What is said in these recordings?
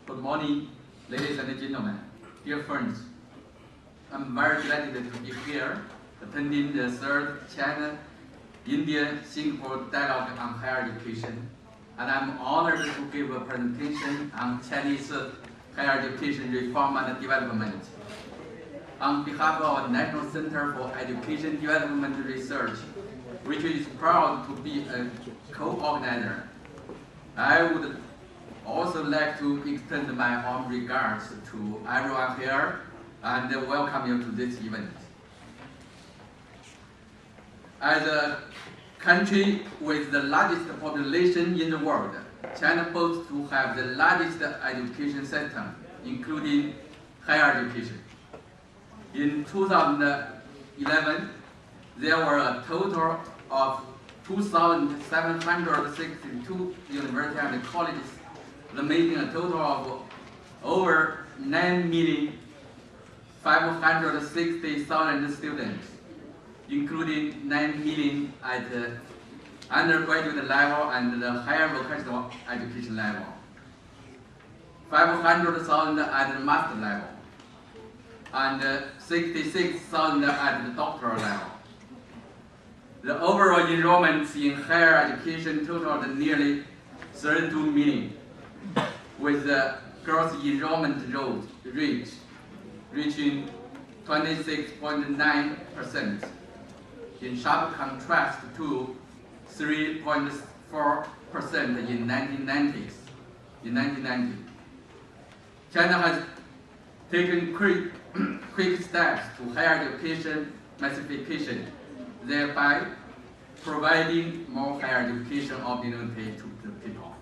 Good morning, ladies and gentlemen, dear friends. I'm very delighted to be here, attending the third China-India-Singapore Dialogue on Higher Education, and I'm honored to give a presentation on Chinese higher education reform and development. On behalf of our National Center for Education Development Research, which is proud to be a co-organizer, I would also like to extend my warm regards to everyone here and welcome you to this event. As a country with the largest population in the world, China boasts to have the largest education system, including higher education. In 2011, there were a total of 2,762 universities and colleges, making a total of over 9,560,000 students, including 9 million at the undergraduate level and the higher vocational education level, 500,000 at the master level, and 66,000 at the doctoral level. The overall enrollments in higher education totaled nearly 32 million, with the gross enrollment rate reaching 26.9%, in sharp contrast to 3.4% in 1990. China has taken quick steps to higher education massification, thereby providing more higher education opportunity to the people.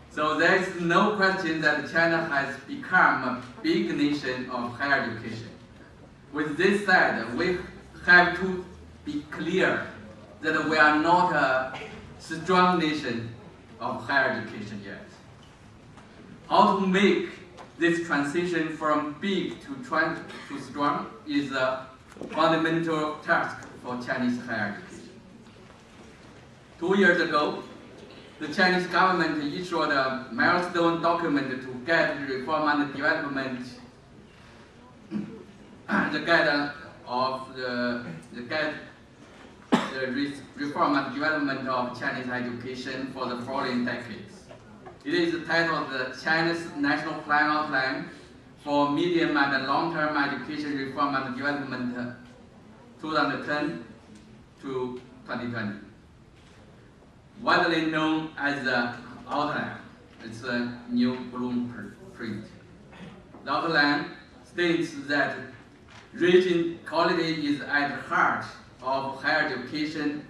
So there is no question that China has become a big nation of higher education. With this said, we have to be clear that we are not a strong nation of higher education yet. How to make this transition from big to strong is a fundamental task for Chinese higher education. 2 years ago, the Chinese government issued a milestone document to guide reform and development, reform and development of Chinese education for the following decades. It is titled the Chinese National Plan for Medium and Long-Term Education Reform and Development 2010 to 2020. Widely known as the outline. It's a new blueprint. The outline states that reaching quality is at the heart of higher education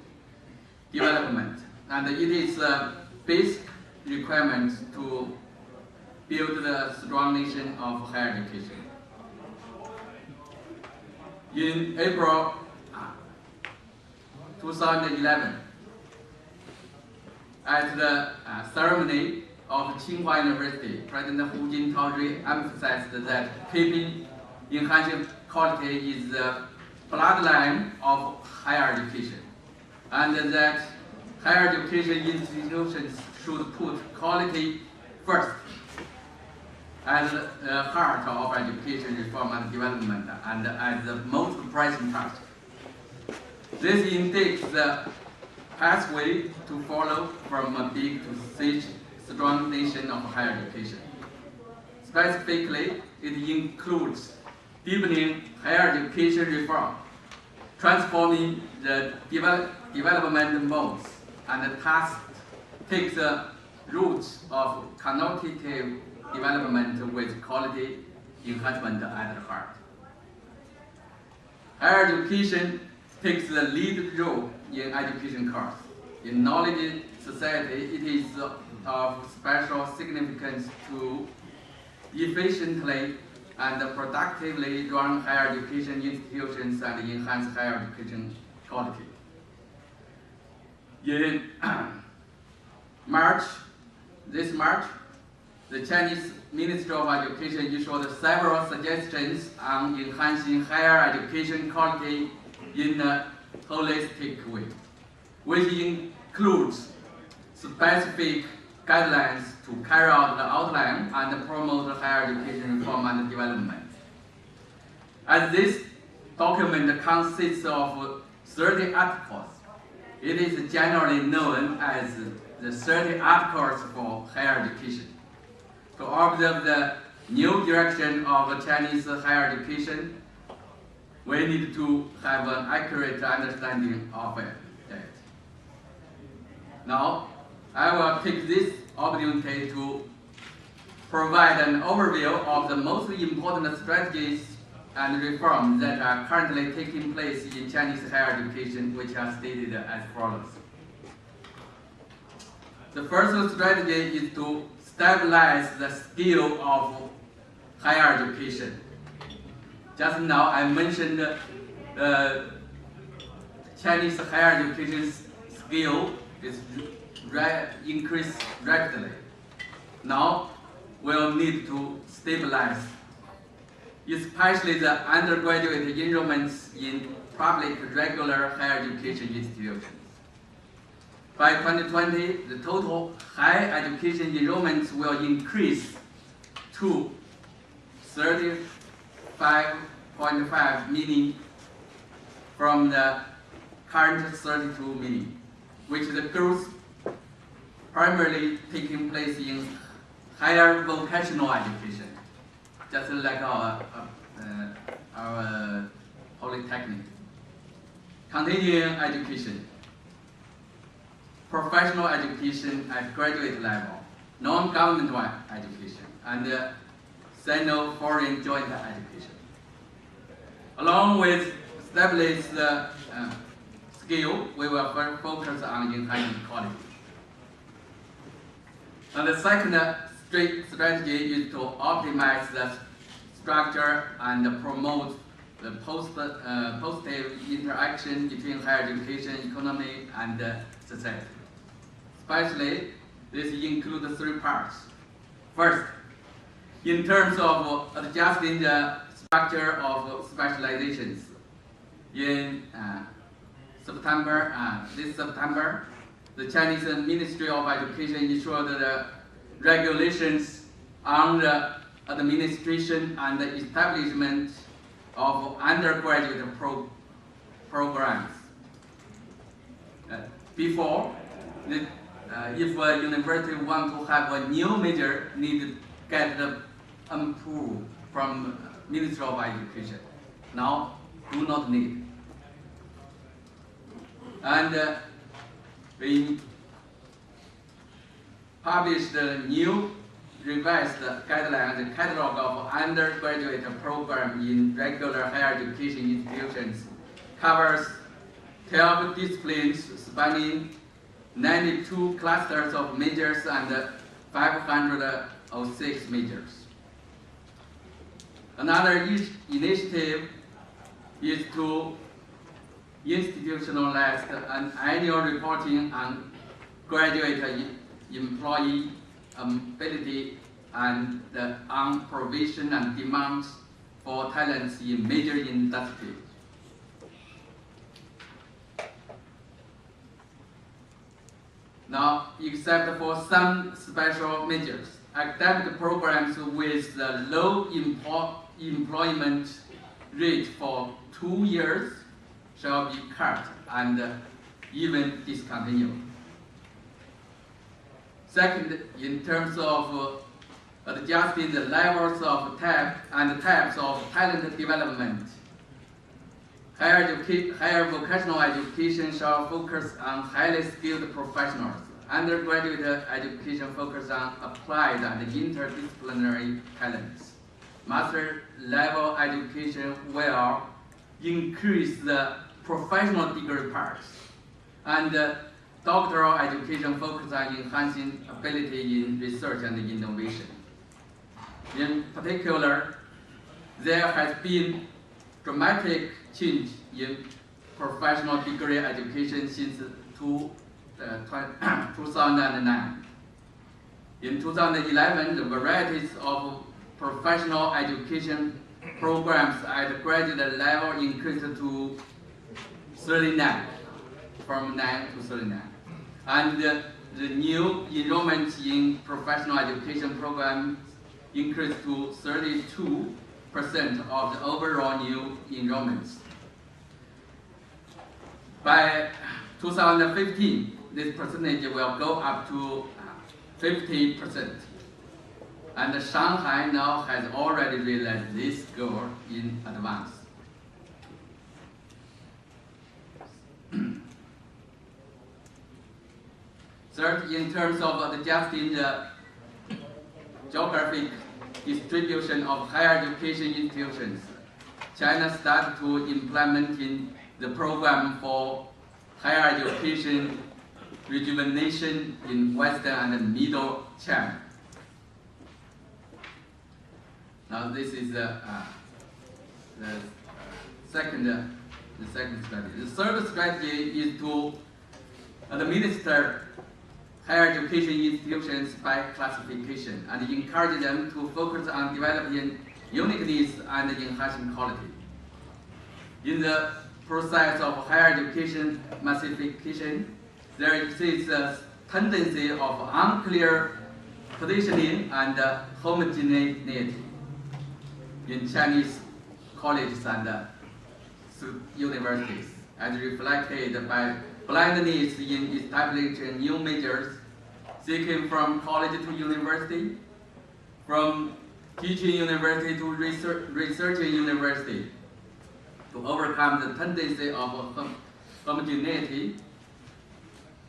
development, and it is a basic requirement to build the strong nation of higher education. In April 2011, at the ceremony of Tsinghua University, President Hu Jintao emphasized that keeping enhancing quality is the bloodline of higher education, and that higher education institutions should put quality first as the heart of education reform and development, and as the most pressing task. This indicates the pathway to follow from a big to strong nation of higher education. Specifically, it includes deepening higher education reform, transforming the development modes, and thus take the roots of quantitative development with quality enhancement at the heart. Higher education takes the lead role in education course. In knowledge society, it is of special significance to efficiently and productively run higher education institutions and enhance higher education quality. In this March, the Chinese Ministry of Education issued several suggestions on enhancing higher education quality in a holistic way, which includes specific guidelines to carry out the outline and promote higher education reform and development. As this document consists of 30 articles, it is generally known as the 30 articles for higher education. To observe the new direction of Chinese higher education, we need to have an accurate understanding of it. Now, I will take this opportunity to provide an overview of the most important strategies and reforms that are currently taking place in Chinese higher education, which are stated as follows. The first strategy is to stabilize the scale of higher education. Just now I mentioned Chinese higher education scale is increased rapidly. Now we'll need to stabilize, especially the undergraduate enrollments in public regular higher education institutions. By 2020, the total higher education enrollments will increase to 35.5 million from the current 32 million, which is the growth primarily taking place in higher vocational education, just like our polytechnic. Continuing education, professional education at graduate level, non-governmental education, and Sino-foreign joint education. Along with establish the skill, we will focus on enhancing quality. And the second strategy is to optimize the structure and promote the positive interaction between higher education, economy, and society. Especially, this includes three parts. First, in terms of adjusting the structure of specializations. In this September, the Chinese Ministry of Education issued the regulations on the administration and the establishment of undergraduate programs. Before, if a university wants to have a new major, need to get the approval from Ministry of Education. Now, do not need. And we published a new revised guideline and catalog of undergraduate program in regular higher education institutions, covers 12 disciplines spanning 92 clusters of majors and 506 majors. Another initiative is to institutionalize an annual reporting on graduate employee ability and on provision and demands for talents in major industries. Now, except for some special majors, academic programs with the low employment rate for 2 years shall be cut and even discontinued. Second, in terms of adjusting the levels of types of talent development, higher vocational education shall focus on highly skilled professionals. Undergraduate education focuses on applied and interdisciplinary talents. Master level education will increase the professional degree parts. And doctoral education focuses on enhancing ability in research and innovation. In particular, there has been dramatic change in professional degree education since 2009. In 2011, the varieties of professional education programs at graduate level increased to 39, from 9 to 39. And the new enrollment in professional education programs increased to 32% of the overall new enrollments. By 2015, this percentage will go up to 50%. And Shanghai now has already realized this goal in advance. Third, in terms of adjusting the geographic distribution of higher education institutions, China started to implementing the program for higher education rejuvenation in Western and Middle China. Now this is the second strategy. The third strategy is to administer higher education institutions by classification and encourage them to focus on developing uniqueness and enhancing quality. In the process of higher education massification, there exists a tendency of unclear positioning and homogeneity in Chinese colleges and universities, as reflected by blindness in establishing new majors, seeking from college to university, from teaching university to researching university, to overcome the tendency of homogeneity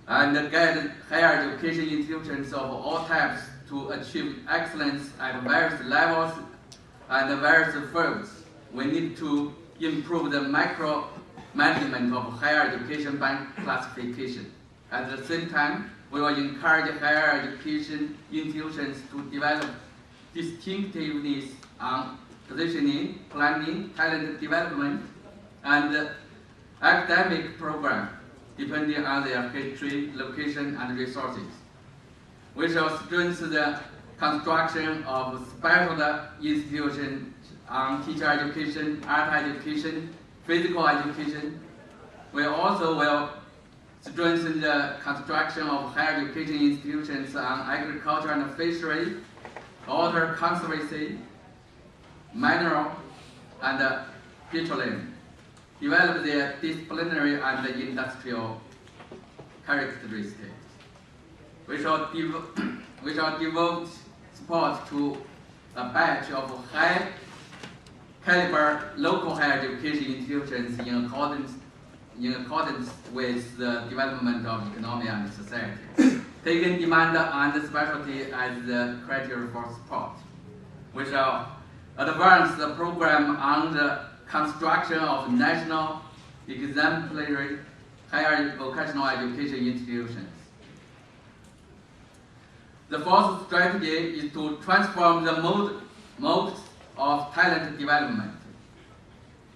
and guide higher education institutions of all types to achieve excellence at various levels and various fields. We need to improve the micro-management of higher education by classification. At the same time, we will encourage higher education institutions to develop distinctiveness on positioning, planning, talent development, and academic program, depending on their history, location, and resources. We shall strengthen the construction of special institutions on teacher education, art education, physical education. We also will strengthen the construction of higher education institutions on agriculture and fishery, water conservancy, mineral, and petroleum. Develop their disciplinary and industrial characteristics. We shall devote support to a batch of high caliber local higher education institutions in accordance with the development of economy and society, taking demand and specialty as the criteria for support. We shall advance the program on the construction of national exemplary higher vocational education institutions. The fourth strategy is to transform the modes of talent development,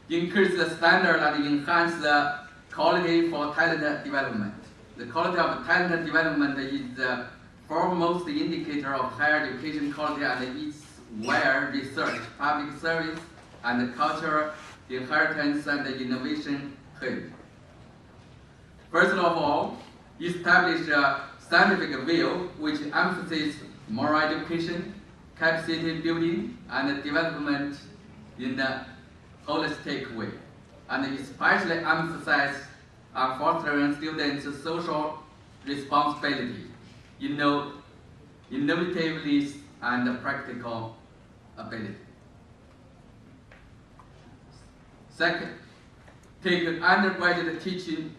increase the standard and enhance the quality for talent development. The quality of talent development is the foremost indicator of higher education quality and is where research, public service, and cultural inheritance and innovation head. First of all, establish a scientific view which emphasizes moral education, capacity building, and development in a holistic way, and especially emphasize on fostering students' social responsibility, innovativeness, and practical ability. Second, take undergraduate teaching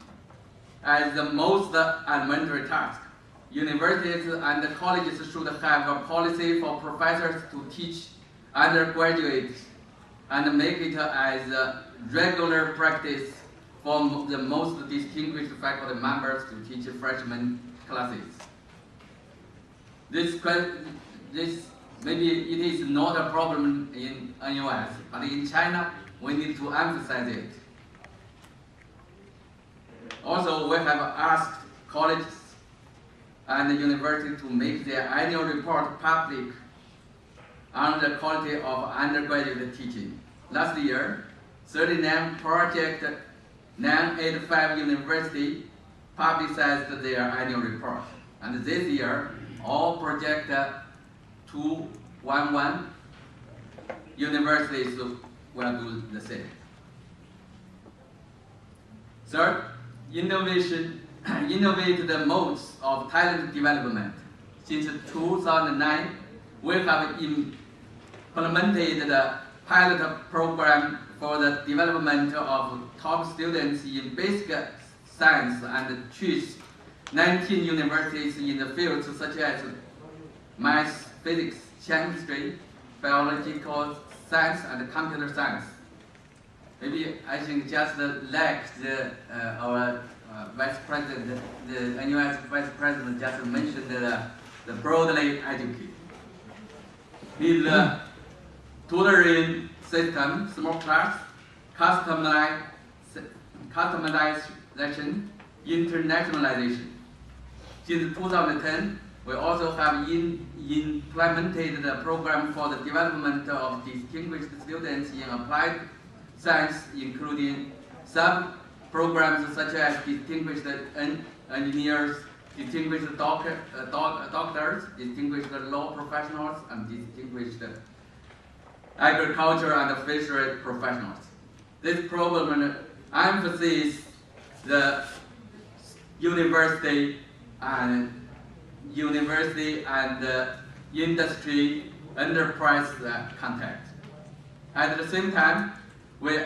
as the most elementary task. Universities and colleges should have a policy for professors to teach undergraduates and make it as a regular practice for the most distinguished faculty members to teach freshman classes. This maybe it is not a problem in NUS, but in China we need to emphasize it. Also, we have asked colleges and universities to make their annual report public on the quality of undergraduate teaching. Last year, 39 Project 985 universities publicized their annual report, And this year, all Project 211 universities will do the same. Third, innovate the modes of talent development. Since 2009, we have implemented the pilot program for the development of top students in basic science and choose 19 universities in the fields such as math, physics, chemistry, biological science, and computer science. Maybe I think just like our Vice President, the NUS Vice President just mentioned the broadly educated. With the tutoring system, small class, customization, internationalization. Since 2010, we also have implemented the program for the development of distinguished students in applied science, including sub-programs such as distinguished engineers, distinguished doctors, distinguished law professionals, and distinguished agriculture and fishery professionals. This program emphasizes the university and industry enterprise contact. At the same time, we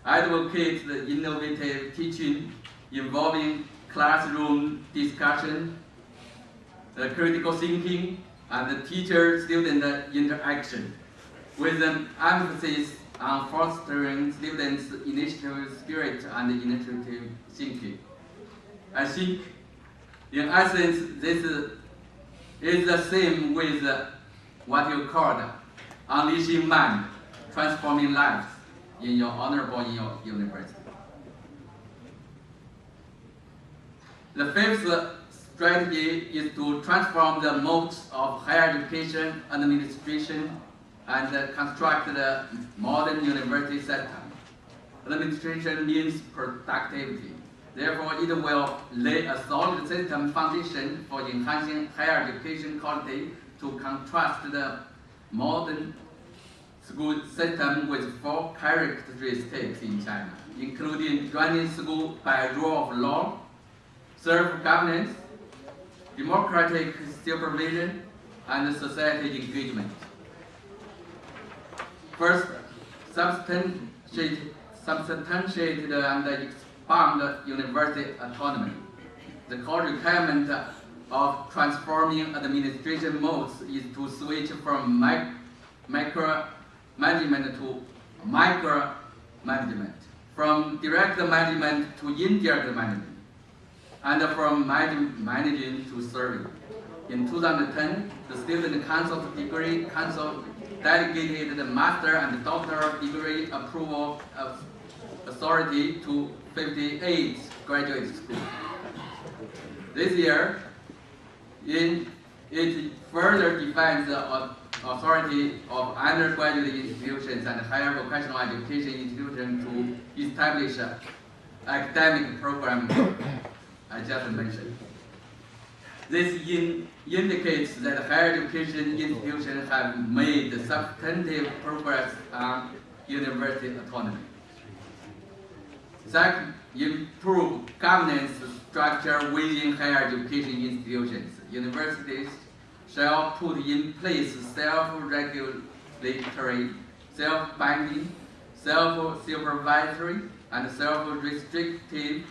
advocate the innovative teaching involving classroom discussion, the critical thinking, and the teacher-student interaction, with an emphasis on fostering students' initiative spirit and initiative thinking. I think, in essence, this is the same with what you called unleashing mind, transforming lives in your honorable university. The fifth strategy is to transform the modes of higher education administration and construct the modern university system. Administration means productivity. Therefore, it will lay a solid system foundation for enhancing higher education quality to contrast the modern school system with 4 characteristics in China, including running school by rule of law, self-governance, democratic supervision, and society engagement. First, substantiate and expand university autonomy. The core requirement of transforming administration modes is to switch from micro-management to micro-management, from direct management to indirect management, and from managing to serving. In 2010, the Student Council Degree Council delegated the master and doctoral degree approval of authority to 58 graduate schools. This year, it further defines the authority of undergraduate institutions and higher vocational education institutions to establish an academic program I just mentioned. This indicates that higher education institutions have made substantive progress on university autonomy. Second, improve governance structure within higher education institutions. Universities shall put in place self-regulatory, self-binding, self-supervisory, and self-restrictive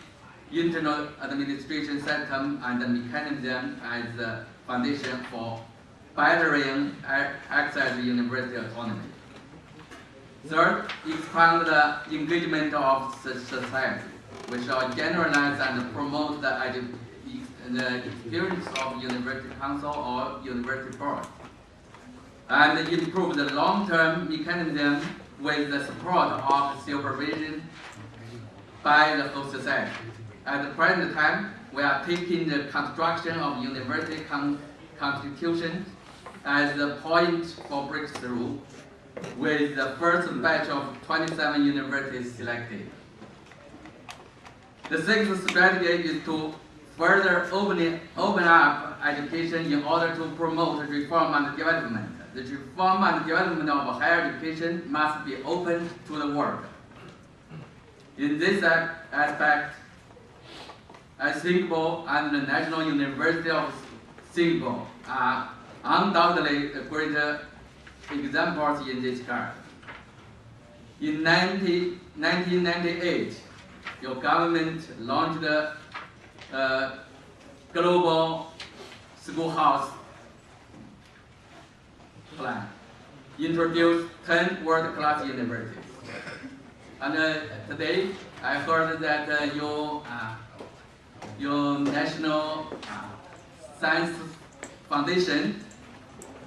internal administration system and mechanism as the foundation for bettering access to university autonomy. Third, expand the engagement of society. We shall generalize and promote the experience of university council or university board, and improve the long-term mechanism with the support of supervision by the whole society. At the present time, we are taking the construction of university constitution as the point for breakthrough, with the first batch of 27 universities selected. The sixth strategy is to further open up education in order to promote reform and development. The reform and development of higher education must be open to the world. In this aspect, Singapore and the National University of Singapore are undoubtedly great examples in this regard. In 1998, your government launched the Global Schoolhouse Plan, introduced 10 world-class universities. And today, I heard that your National Science Foundation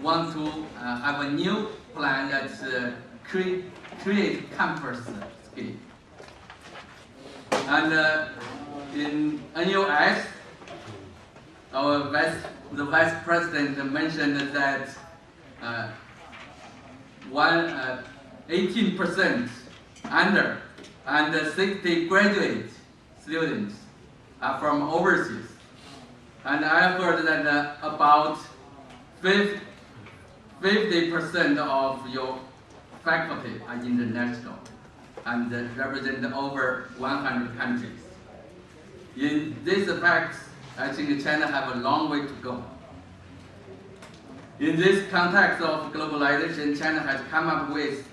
want to have a new plan that create campus scheme. And in NUS, the Vice President mentioned that 18% under and 60 graduate students are from overseas. And I heard that about 50% of your faculty are international and represent over 100 countries. In this fact, I think China have a long way to go. In this context of globalization, China has come up with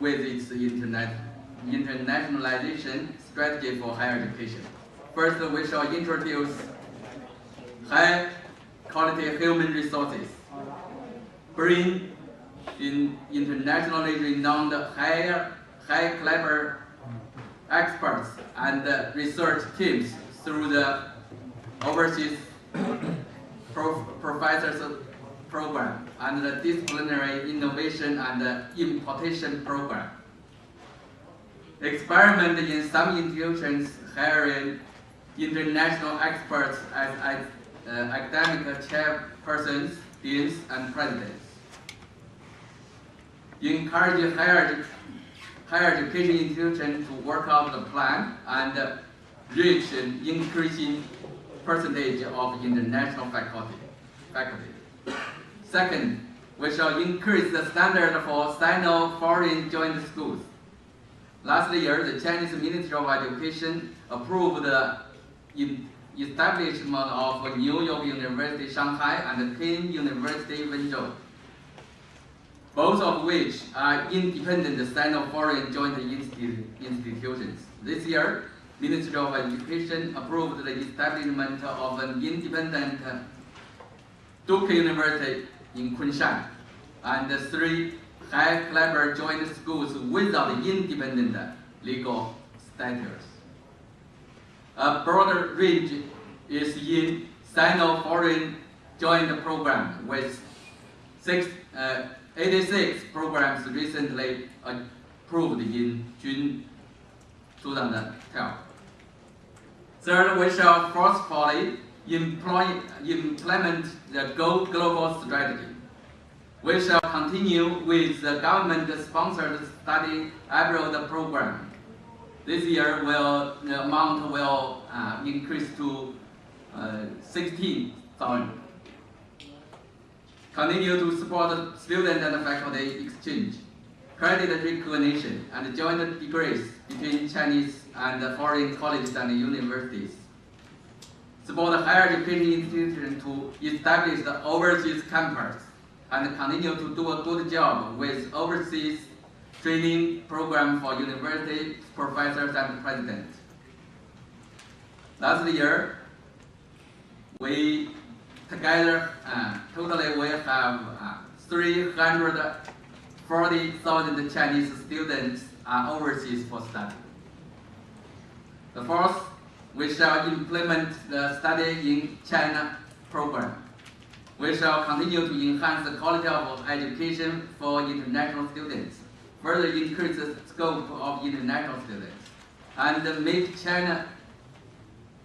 its internationalization strategy for higher education. First, we shall introduce high quality human resources, bring in internationally renowned high caliber experts and research teams through the overseas professors program and the disciplinary innovation and importation program. Experiment in some institutions hiring international experts as academic chairpersons, deans, and presidents. Encourage higher education institutions to work out the plan and reach an increasing percentage of international faculty. Second, we shall increase the standard for Sino-Foreign joint schools. Last year, the Chinese Ministry of Education approved the establishment of New York University Shanghai and Peking University Wenzhou, both of which are independent Sino-Foreign joint institutions. This year, Ministry of Education approved the establishment of an independent Duke University in Kunshan and 3 high caliber joint schools without independent legal status. A broader range is in Sino-Foreign joint program with 86 programs recently approved in June 2012. Third, we shall forcefully implement the Go Global strategy. We shall continue with the government-sponsored study abroad program. This year, the amount will increase to 16,000. Continue to support student and faculty exchange, credit recognition, and joint degrees between Chinese and foreign colleges and universities. Support higher education institutions to establish the overseas campus and continue to do a good job with overseas training program for university professors and presidents. Last year, we together totally we have 340,000 Chinese students are overseas for study. The fourth, we shall implement the Study in China program. We shall continue to enhance the quality of education for international students, further increase the scope of international students, and make China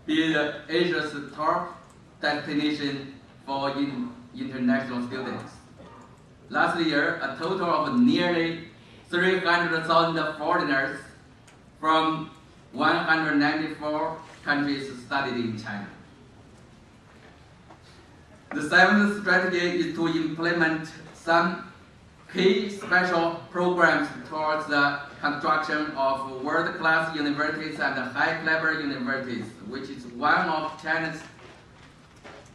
be Asia's top destination for international students. Last year, a total of nearly 300,000 foreigners from 194 countries studied in China. The seventh strategy is to implement some key special programs towards the construction of world-class universities and high-caliber universities, which is one of China's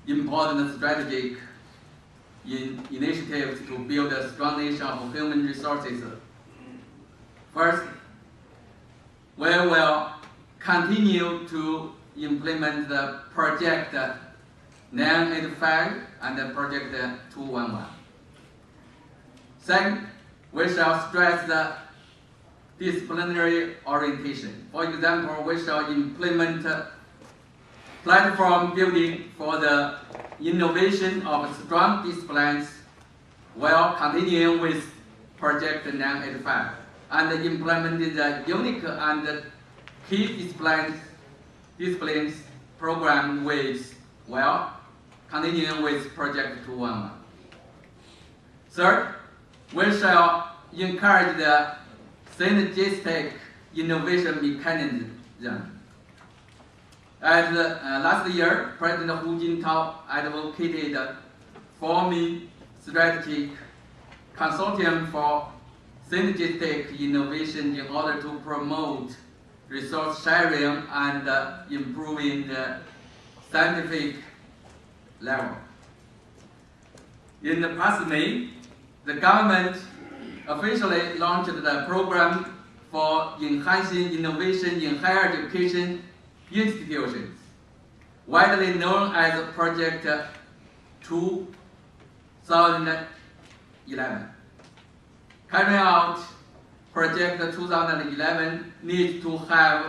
important strategic initiatives to build a strong nation of human resources. First, we will continue to implement the Project 985 and the Project 211. Second, we shall stress the disciplinary orientation. For example, we shall implement platform building for the innovation of strong disciplines while continuing with Project 985 and implementing the unique and key disciplines program while continuing with Project 211. Third, we shall encourage the synergistic innovation mechanism. As last year, President Hu Jintao advocated forming strategic consortium for synergistic innovation in order to promote resource sharing and improving the scientific level. In the past May, the government officially launched the program for enhancing innovation in higher education institutions, widely known as Project 2011. Carrying out Project 2011 needs to have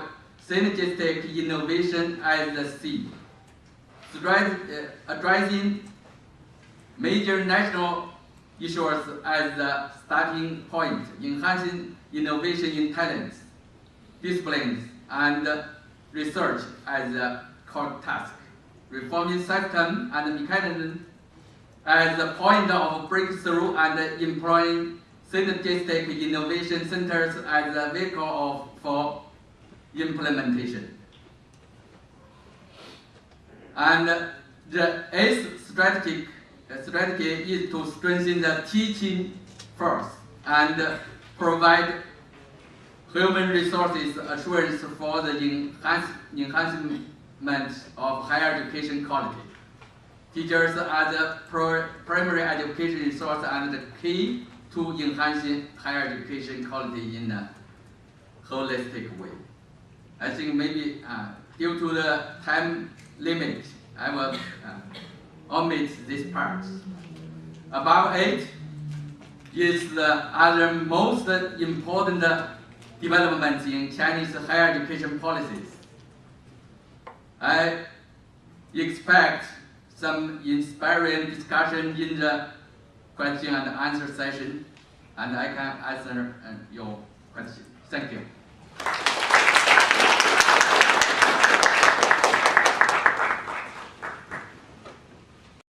synergistic innovation as the theme, addressing major national issues as the starting point, enhancing innovation in talents, disciplines, and research as a core task, reforming system and mechanism as the point of breakthrough, and employing synergistic innovation centers as a vehicle for implementation. And the eighth strategy is to strengthen the teaching force and provide human resources assurance for the enhancement of higher education quality. Teachers are the primary education resource and the key to enhancing higher education quality in a holistic way. I think maybe due to the time limit, I will omit this part. Above 8 is the other most important developments in Chinese higher education policies. I expect some inspiring discussion in the question and answer session, and I can answer your question. Thank you.